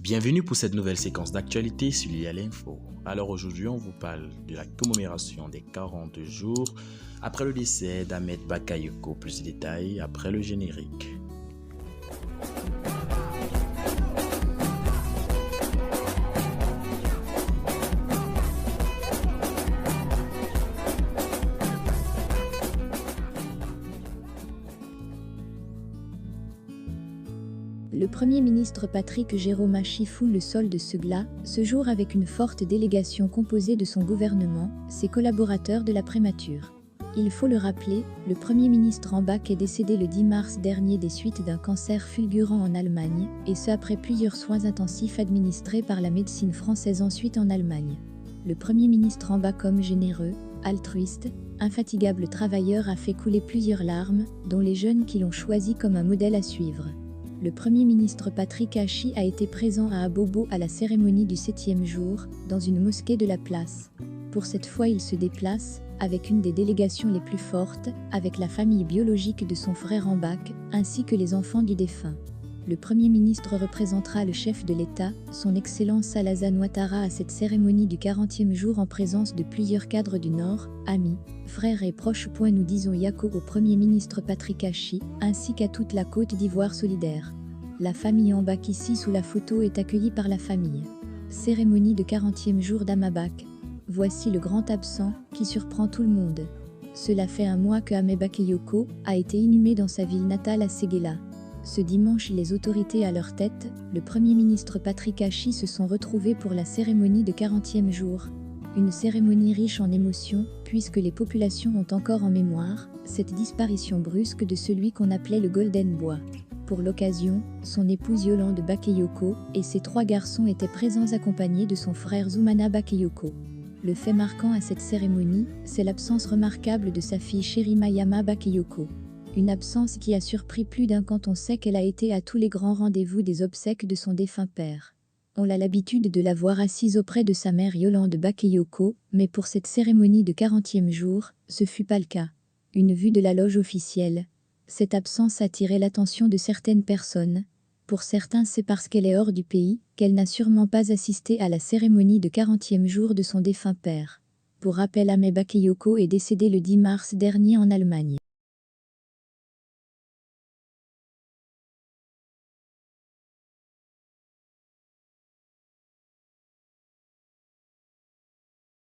Bienvenue pour cette nouvelle séquence d'actualité sur l'IA Info. Alors aujourd'hui, on vous parle de la commémoration des 40 jours après le décès d'Ahmed Bakayoko. Plus de détails après le générique. Le Premier ministre Patrick Jéromachi foule le sol de Segla, ce jour avec une forte délégation composée de son gouvernement, ses collaborateurs de la prémature. Il faut le rappeler, le Premier ministre Mbak est décédé le 10 mars dernier des suites d'un cancer fulgurant en Allemagne, et ce après plusieurs soins intensifs administrés par la médecine française ensuite en Allemagne. Le Premier ministre Mbak, homme généreux, altruiste, infatigable travailleur, a fait couler plusieurs larmes, dont les jeunes qui l'ont choisi comme un modèle à suivre. Le Premier ministre Patrick Hachi a été présent à Abobo à la cérémonie du 7e jour, dans une mosquée de la place. Pour cette fois, il se déplace, avec une des délégations les plus fortes, avec la famille biologique de son frère Mbak, ainsi que les enfants du défunt. Le Premier ministre représentera le chef de l'État, son Excellence Alassane Ouattara, à cette cérémonie du 40e jour en présence de plusieurs cadres du Nord, amis, frères et proches. Nous disons Yako au Premier ministre Patrick Hachi, ainsi qu'à toute la Côte d'Ivoire solidaire. La famille Mbak ici sous la photo est accueillie par la famille. Cérémonie de 40e jour d'Amabak. Voici le grand absent, qui surprend tout le monde. Cela fait un mois que Ahmed Bakayoko a été inhumé dans sa ville natale à Séguéla. Ce dimanche, les autorités à leur tête, le Premier ministre Patrick Hachi, se sont retrouvés pour la cérémonie de 40e jour. Une cérémonie riche en émotions, puisque les populations ont encore en mémoire cette disparition brusque de celui qu'on appelait le Golden Boy. Pour l'occasion, son épouse Yolande Bakayoko et ses 3 garçons étaient présents accompagnés de son frère Zoumana Bakayoko. Le fait marquant à cette cérémonie, c'est l'absence remarquable de sa fille chérie Mayama Bakayoko. Une absence qui a surpris plus d'un quand on sait qu'elle a été à tous les grands rendez-vous des obsèques de son défunt père. On a l'habitude de la voir assise auprès de sa mère Yolande Bakayoko, mais pour cette cérémonie de 40e jour, ce fut pas le cas. Une vue de la loge officielle. Cette absence a attiré l'attention de certaines personnes. Pour certains, c'est parce qu'elle est hors du pays, qu'elle n'a sûrement pas assisté à la cérémonie de 40e jour de son défunt père. Pour rappel, Ahmed Bakayoko est décédé le 10 mars dernier en Allemagne.